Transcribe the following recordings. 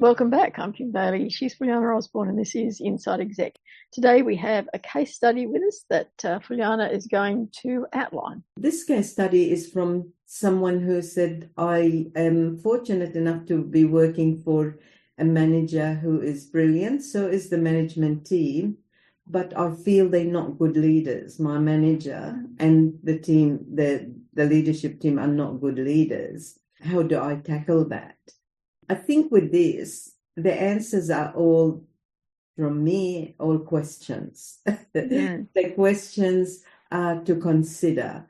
Welcome back. I'm Kim Bailey. She's Fulyana Osborne, and this is Inside Exec. Today we have a case study with us that Fulyana is going to outline. This case study is from someone who said, I am fortunate enough to be working for a manager who is brilliant, so is the management team, but I feel they're not good leaders. My manager and the team, the leadership team are not good leaders. How do I tackle that? I think with this, the answers are all, from me, all questions. Yeah. The questions are to consider.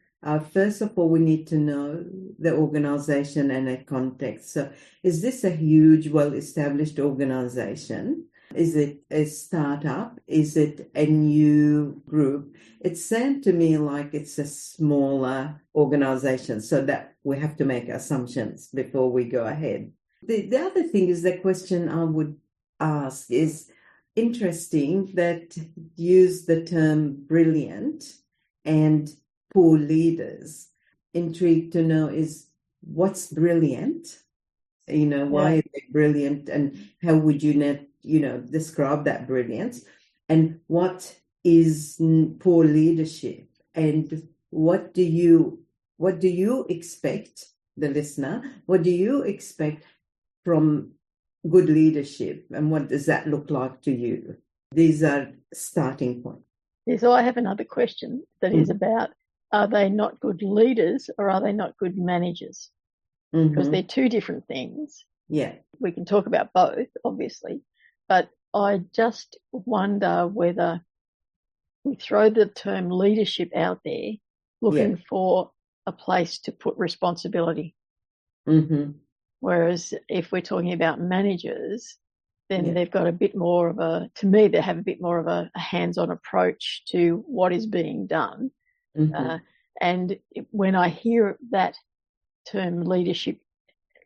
First of all, we need to know the organization and its context. So is this a huge, well-established organization? Is it a startup? Is it a new group? It sounds to me like it's a smaller organization, so that we have to make assumptions before we go ahead. The other thing is the question I would ask is interesting that use the term brilliant and poor leaders. Intrigued to know is what's brilliant? Why are they brilliant, and how would you describe that brilliance? And what is poor leadership? And what do you expect, the listener? What do you expect from good leadership, and what does that look like to you? These are starting points. Yeah, so I have another question that is about, are they not good leaders or are they not good managers? Because they're two different things. Yeah. We can talk about both, obviously, but I just wonder whether we throw the term leadership out there looking for a place to put responsibility. Mm-hmm. Whereas if we're talking about managers, then they've got a bit more of they have a bit more of a hands-on approach to what is being done. Mm-hmm. And when I hear that term leadership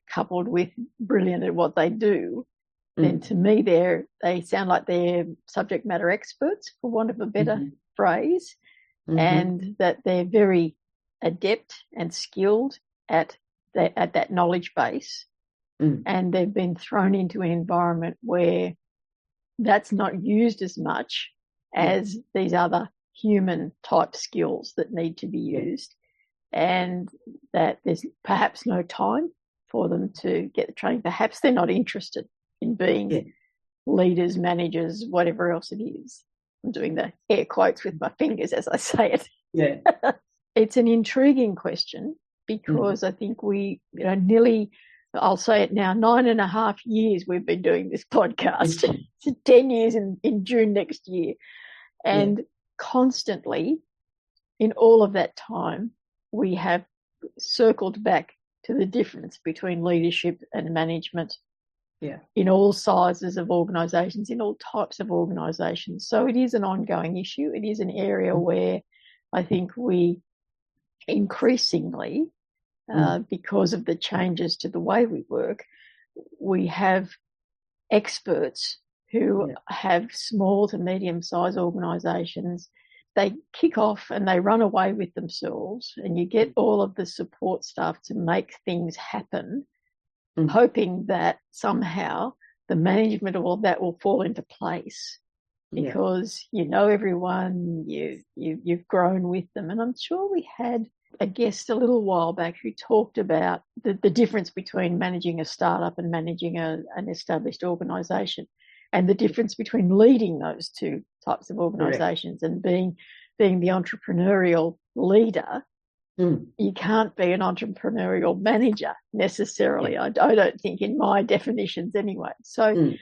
coupled with brilliant at what they do, then to me they sound like they're subject matter experts, for want of a better phrase, and that they're very adept and skilled at that knowledge base, and they've been thrown into an environment where that's not used as much as these other human type skills that need to be used, and that there's perhaps no time for them to get the training. Perhaps they're not interested in being leaders, managers, whatever else it is. I'm doing the air quotes with my fingers as I say it. Yeah. It's an intriguing question, because I think we, nearly, I'll say it now, 9.5 years we've been doing this podcast. It's 10 years in June next year. And constantly, in all of that time, we have circled back to the difference between leadership and management in all sizes of organisations, in all types of organisations. So it is an ongoing issue. It is an area where I think we increasingly, because of the changes to the way we work, we have experts who have small to medium-sized organisations. They kick off and they run away with themselves, and you get all of the support staff to make things happen, hoping that somehow the management of all that will fall into place because you know everyone, you've grown with them. And I'm sure we had a guest a little while back who talked about the difference between managing a startup and managing an established organisation, and the difference between leading those two types of organisations and being the entrepreneurial leader. You can't be an entrepreneurial manager necessarily. I don't think, in my definitions anyway. So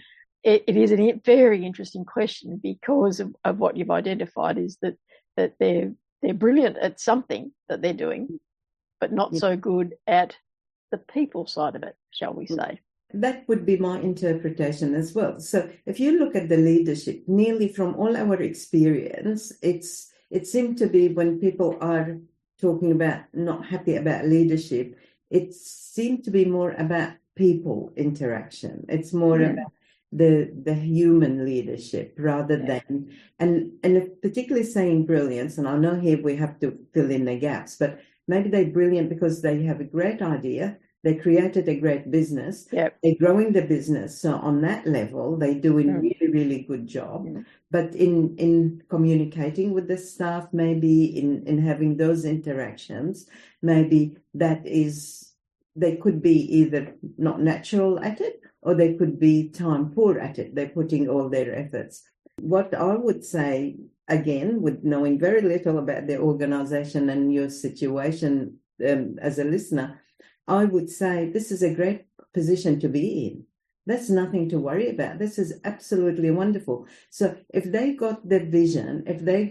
it is a very interesting question, because of what you've identified is that they're brilliant at something that they're doing, but not so good at the people side of it, shall we say. That would be my interpretation as well. So if you look at the leadership, nearly from all our experience, it seemed to be when people are talking about not happy about leadership, it seemed to be more about people interaction. It's more about the human leadership rather than, and particularly saying brilliance, and I know here we have to fill in the gaps, but maybe they're brilliant because they have a great idea, They created a great business. Yep. They're growing the business. So on that level, they're doing really, really good job. But in communicating with the staff, maybe in having those interactions, maybe they could be either not natural at it, or they could be time poor at it. They're putting all their efforts. What I would say, again, with knowing very little about the organization and your situation as a listener, I would say this is a great position to be in. That's nothing to worry about. This is absolutely wonderful. So if they got the vision, if they're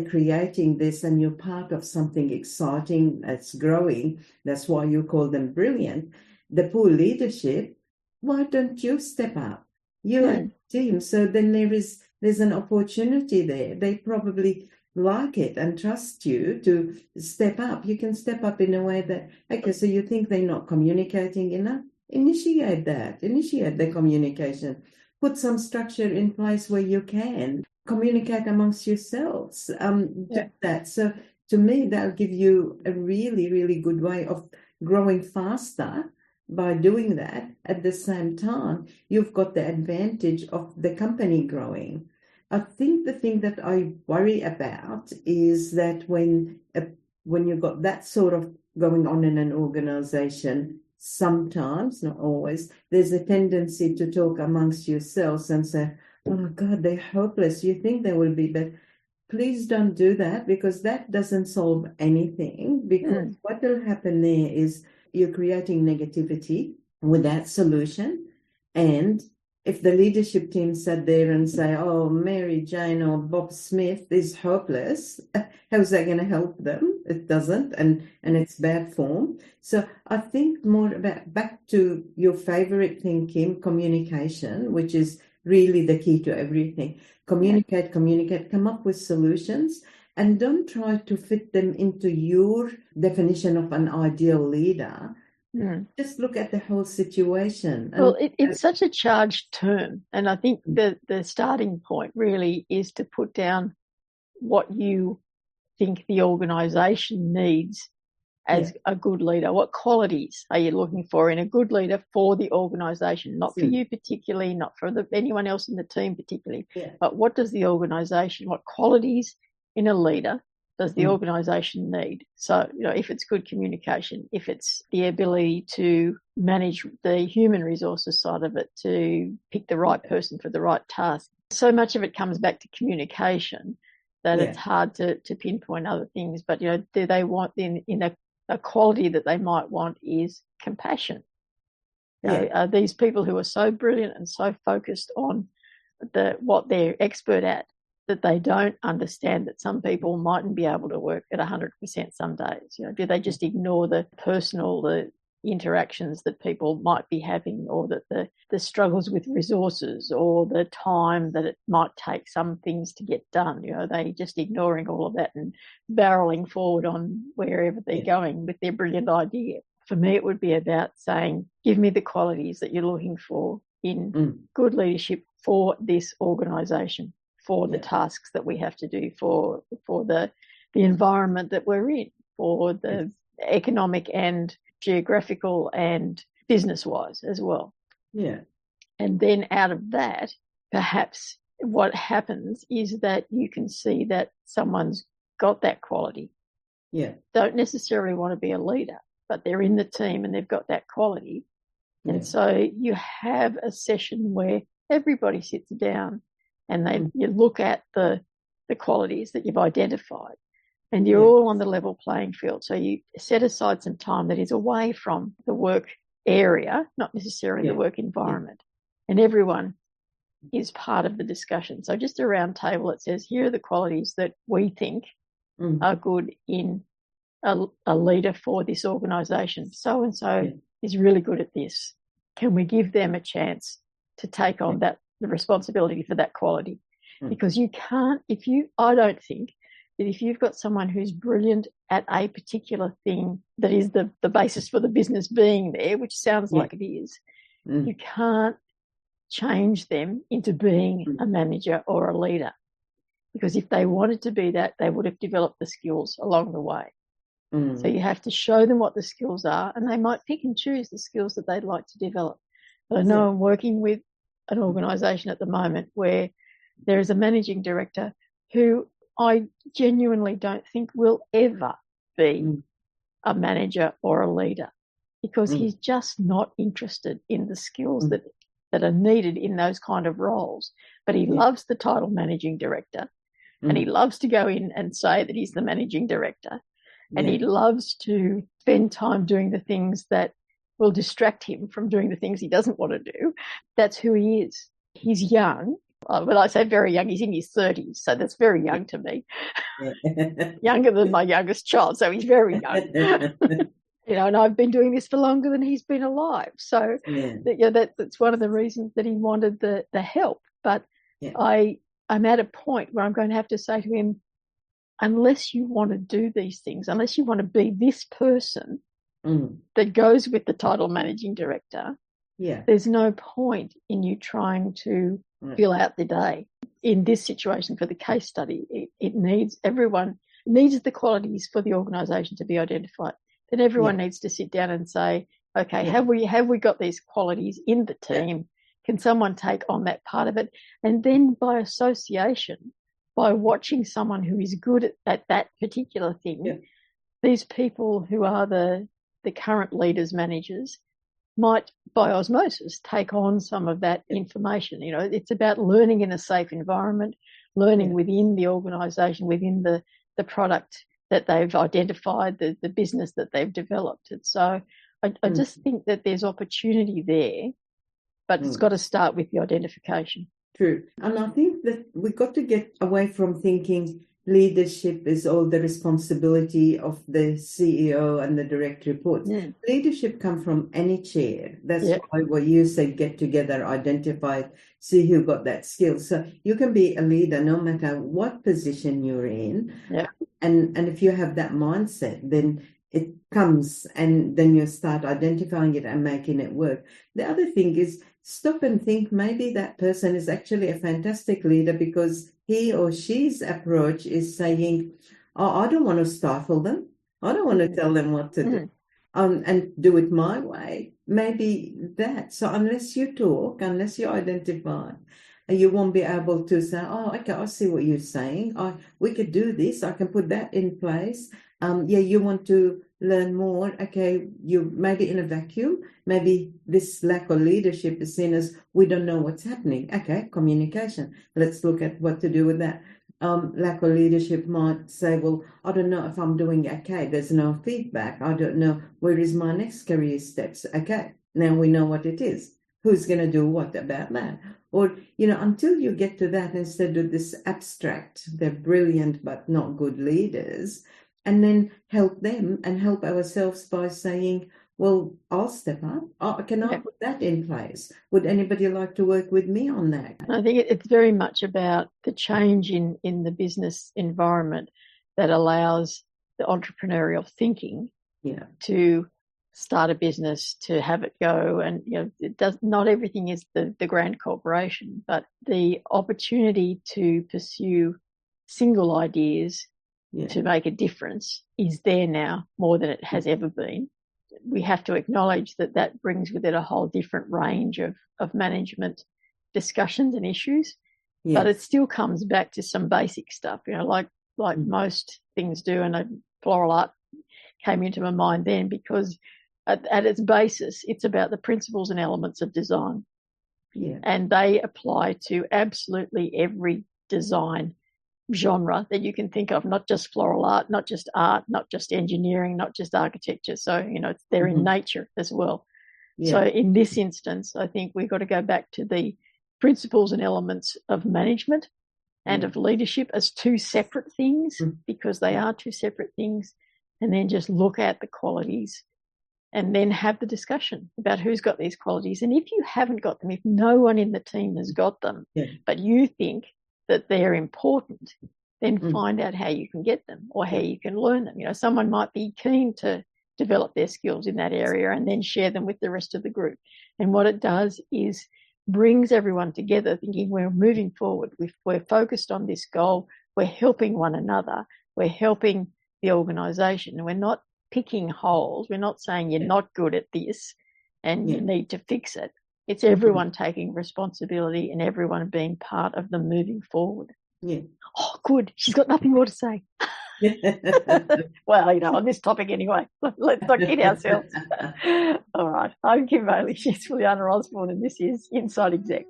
creating this and you're part of something exciting that's growing, that's why you call them brilliant, the poor leadership, why don't you step up? You're a team. So then there's an opportunity there. They probably like it and trust you to step up. You can step up in a way that, okay, so you think they're not communicating enough? Initiate the communication. Put some structure in place where you can communicate amongst yourselves. Do that. So to me, that'll give you a really, really good way of growing faster. By doing that, at the same time, you've got the advantage of the company growing. I think the thing that I worry about is that when you've got that sort of going on in an organization, sometimes, not always, there's a tendency to talk amongst yourselves and say, oh God, they're hopeless. You think they will be, but please don't do that, because that doesn't solve anything. Because what will happen there is you're creating negativity without solution. And if the leadership team sat there and say, oh, Mary Jane or Bob Smith is hopeless, how's that going to help them? It doesn't, and it's bad form. So I think more about, back to your favorite thing, Kim, communication, which is really the key to everything. Communicate, come up with solutions, and don't try to fit them into your definition of an ideal leader. Just look at the whole situation. Well, it's such a charged term. And I think the starting point really is to put down what you think the organisation needs as a good leader. What qualities are you looking for in a good leader for the organisation? Not for you particularly, not for anyone else in the team particularly, but what does the organisation, what qualities in a leader does the organisation need? So, if it's good communication, if it's the ability to manage the human resources side of it, to pick the right person for the right task. So much of it comes back to communication that it's hard to pinpoint other things. But, do they want in a quality that they might want is compassion. Are these people who are so brilliant and so focused on what they're expert at, that they don't understand that some people mightn't be able to work at 100% some days? Do they just ignore the interactions that people might be having, or that the struggles with resources, or the time that it might take some things to get done? Are they just ignoring all of that and barreling forward on wherever they're going with their brilliant idea? For me, it would be about saying, give me the qualities that you're looking for in good leadership for this organisation, for the tasks that we have to do, for the environment that we're in, for the economic and geographical and business-wise as well. And then out of that, perhaps what happens is that you can see that someone's got that quality. Don't necessarily want to be a leader, but they're in the team and they've got that quality. And so you have a session where everybody sits down and you look at the qualities that you've identified, and you're all on the level playing field. So you set aside some time that is away from the work area, not necessarily the work environment, and everyone is part of the discussion. So just a round table that says, here are the qualities that we think are good in a leader for this organisation. So-and-so is really good at this. Can we give them a chance to take on the responsibility for that quality? Because you can't, I don't think that if you've got someone who's brilliant at a particular thing that is the basis for the business being there, which sounds like it is, you can't change them into being a manager or a leader. Because if they wanted to be that, they would have developed the skills along the way. So you have to show them what the skills are, and they might pick and choose the skills that they'd like to develop. But I know I'm working with an organisation at the moment where there is a managing director who I genuinely don't think will ever be a manager or a leader, because he's just not interested in the skills that are needed in those kind of roles. But he loves the title managing director, and he loves to go in and say that he's the managing director, and he loves to spend time doing the things that will distract him from doing the things he doesn't want to do. That's who he is. He's young. When I say very young, he's in his 30s, so that's very young to me. Younger than my youngest child, so he's very young. And I've been doing this for longer than he's been alive. So that's one of the reasons that he wanted the help. But I'm at a point where I'm going to have to say to him, unless you want to do these things, unless you want to be this person that goes with the title managing director, there's no point in you trying to fill out the day. In this situation for the case study, it needs everyone needs the qualities for the organisation to be identified. Then everyone needs to sit down and say, okay, have we got these qualities in the team? Can someone take on that part of it? And then by association, by watching someone who is good at that particular thing, these people who are the current leaders, managers, might, by osmosis, take on some of that information. It's about learning in a safe environment, learning within the organisation, within the product that they've identified, the business that they've developed. And so I just think that there's opportunity there, but it's got to start with the identification. True. And I think that we've got to get away from thinking leadership is all the responsibility of the CEO and the direct reports. Leadership comes from any chair. That's why what you say, get together, identify, see who got that skill. So you can be a leader no matter what position you're in. And if you have that mindset, then it comes, and then you start identifying it and making it work. The other thing is, stop and think, maybe that person is actually a fantastic leader because he or she's approach is saying, oh, I don't want to stifle them. I don't want to tell them what to do and do it my way. Maybe that. So unless you talk, unless you identify, you won't be able to say, oh, okay, I see what you're saying. We could do this. I can put that in place. You want to learn more. Okay, you maybe in a vacuum, maybe this lack of leadership is seen as we don't know what's happening. Okay, communication. Let's look at what to do with that. Lack of leadership might say, well, I don't know if I'm doing okay. There's no feedback. I don't know where is my next career steps. Okay, now we know what it is. Who's going to do what about that? Or, until you get to that, instead of this abstract, they're brilliant but not good leaders, and then help them and help ourselves by saying, well, I'll step up. Can I put that in place? Would anybody like to work with me on that? I think it's very much about the change in the business environment that allows the entrepreneurial thinking to start a business, to have it go. And, not everything is the grand corporation, but the opportunity to pursue single ideas to make a difference is there now more than it has ever been. We have to acknowledge that brings with it a whole different range of management discussions and issues, but it still comes back to some basic stuff, like most things do. And floral art came into my mind then because at its basis, it's about the principles and elements of design. And they apply to absolutely every design genre that you can think of, not just floral art, not just art, not just engineering, not just architecture. So, they're in nature as well. So in this instance, I think we've got to go back to the principles and elements of management and of leadership as two separate things, because they are two separate things, and then just look at the qualities and then have the discussion about who's got these qualities. And if you haven't got them, if no one in the team has got them, but you think that they're important, then find out how you can get them or how you can learn them. Someone might be keen to develop their skills in that area and then share them with the rest of the group. And what it does is brings everyone together thinking we're moving forward. We're focused on this goal. We're helping one another. We're helping the organisation. We're not picking holes. We're not saying you're not good at this and you need to fix it. It's everyone taking responsibility and everyone being part of the moving forward. Yeah. Oh, good. She's got nothing more to say. Well, on this topic anyway. Let's not kid ourselves. All right. I'm Kim Bailey. She's Fulyana Osborne, and this is Inside Exec.